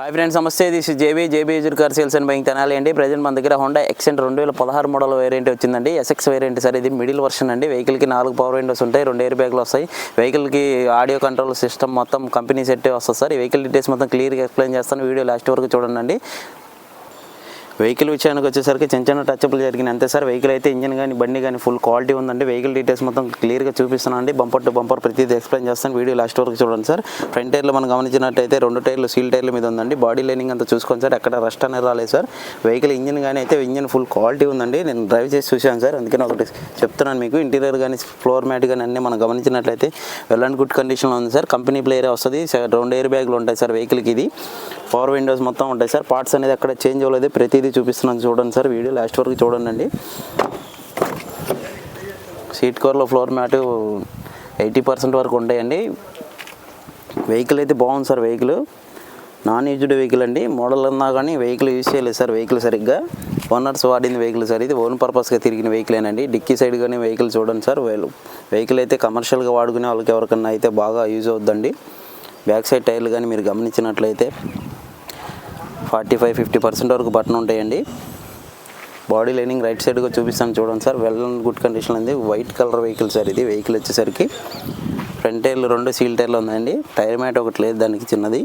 Hi friends, నమస్తే. This JB user car sales and buying channel అండి. Present మన దగ్గర హోండా ఎక్సెంట్ 2016 మోడల్ వేరియంట్ వచ్చిందండి. SX variant sir. ఇది మిడిల్ వర్షన్ అండి. వెహికల్కి 4 పవర్ విండోస్ ఉంటాయి, 2 ఎయిర్ బ్యాగ్లు వస్తాయి. వెహికల్కి ఆడియో కంట్రోల్ సిస్టమ్ మొత్తం కంపెనీ సెట్ వస్తుంది సార్. ఈ వెహికల్ డీటెయిల్స్ మొత్తం క్లియర్గా ఎక్స్ప్లెయిన్ చేస్తాను. వీడియో లాస్ట్ వరకు చూడండి. వెహికల్ విషయానికి వచ్చేసరికి చిన్న టచ్అప్లు జరిగినాయి అంతే సార్. వెహికల్ అయితే ఇంజిన్ కానీ బండి కానీ ఫుల్ క్వాలిటీ ఉందండి. వెహికల్ డీటెయిల్స్ మొత్తం క్లియర్గా చూపిస్తున్నాను. బంపర్ టు బంపర్ ప్రతిదీ ఎక్స్ప్లెయిన్ చేస్తాను. వీడియో లాస్ట్ వరకు చూడండి సార్. ఫ్రంట్ టైర్లో మనం గమనించినట్టయితే 2 టైర్లు సీల్ టైర్ల మీద ఉందండి. బాడీ లైనింగ్ అంతా చూసుకోండి సార్. ఎక్కడ రస్ట్ అనేది రాలేదు సార్. వెహికల్ ఇంజిన్ కానీ అయితే ఇంజిన్ ఫుల్ క్వాలిటీ ఉందండి. నేను డ్రైవ్ చేసి చూశాను సార్, అందుకని ఒకటి చెప్తున్నాను మీకు. ఇంటీరియర్ కానీ ఫ్లోర్ మ్యాట్ కానీ అన్నీ మనం గమనించినట్లయితే వెల్ అండ్ గుడ్ కండిషన్లో ఉంది సార్. కంపెనీ ప్లేయర్ వస్తుంది. 2 ఎయిర్ బ్యాగ్లు ఉంటాయి సార్ వెహికల్కి. ఇది పవర్ విండోస్ మొత్తం ఉంటాయి సార్. పార్ట్స్ అనేది అక్కడ చేంజ్ అవ్వలేదు, ప్రతిదీ చూపిస్తున్నాను చూడండి సార్. వీడియో లాస్ట్ వరకు చూడండి. సీట్ కవర్లో ఫ్లోర్ మ్యాట్ 80% వరకు ఉంటాయండి. వెహికల్ అయితే బాగుంది sir. Vehicle non used vehicle అండి. మోడల్ అన్నా కానీ వెహికల్ యూజ్ చేయలేదు సార్. వెహికల్ సరిగ్గా ఓనర్స్ వాడిన వెహికల్ సార్. ఇది ఓన్ పర్పస్గా తిరిగిన వెహికలేనండి. డిక్కీ సైడ్ కానీ వెహికల్ చూడండి సార్. వెహికల్ అయితే కమర్షియల్గా వాడుకునే వాళ్ళకి ఎవరికన్నా అయితే బాగా యూజ్ అవుద్దండి. బ్యాక్ సైడ్ టైర్లు కానీ మీరు గమనించినట్లయితే 45-50% వరకు బటన్ ఉంటాయండి. బాడీ లైనింగ్ రైట్ సైడ్గా చూపిస్తాను చూడండి sir. Well and good condition ఉంది. White colour vehicle sir. ఇది వెహికల్ వచ్చేసరికి ఫ్రంట్ టైర్లు 2 సీల్ టైర్లు ఉన్నాయండి. టైర్ మ్యాట్ ఒకటి లేదు దానికి, చిన్నది.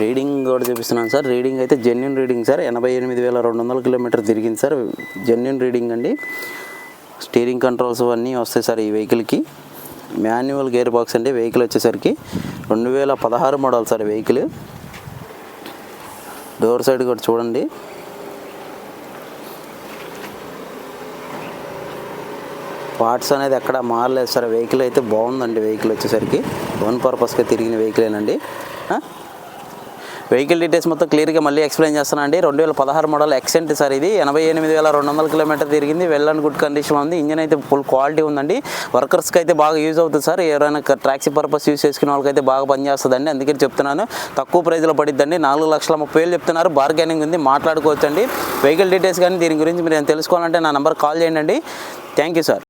రీడింగ్ కూడా చూపిస్తున్నాను సార్. రీడింగ్ అయితే జెన్యున్ రీడింగ్ సార్. 88,200 కిలోమీటర్ తిరిగింది సార్. జెన్యున్ రీడింగ్ అండి. స్టీరింగ్ కంట్రోల్స్ అన్నీ వస్తాయి సార్ ఈ వెహికల్కి. మాన్యువల్ గేర్ బాక్స్ అండి. వెహికల్ వచ్చేసరికి 2016 model sir vehicle. Door side కూడా చూడండి. పార్ట్స్ అనేది ఎక్కడ మారలేదు సార్. వెహికల్ అయితే బాగుందండి. వెహికల్ వచ్చేసరికి ఓన్ పర్పస్గా తిరిగిన వెహికలేనండి. వెహికల్ డీటెయిల్స్ మొత్తం క్లియర్గా మళ్ళీ ఎక్స్ప్లెయిన్ చేస్తానండి. 2016 మోడల్ ఎక్సెంట్ సార్. ఇది 88,200 కిలోమీటర్ తిరిగింది. వెల్ అండ్ గుడ్ కండిషన్ ఉంది. ఇంజిన్ అయితే ఫుల్ క్వాలిటీ ఉందండి. వర్కర్స్కి అయితే బాగా యూజ్ అవుతుంది సార్. ఎవరైనా ట్యాక్సీ పర్పస్ యూజ్ చేసుకునే వాళ్ళకైతే బాగా పనిచేస్తుందండి. అందుకని చెప్తున్నాను. తక్కువ ప్రైజ్లో పడిద్దండి. 4,30,000 చెప్తున్నారు. బార్గెనింగ్ ఉంది, మాట్లాడుకోవచ్చండి. వెహికల్ డీటెయిల్స్ కానీ దీని గురించి మీరు తెలుసుకోవాలంటే నా నెంబర్ కాల్ చేయండి. Thank you sir.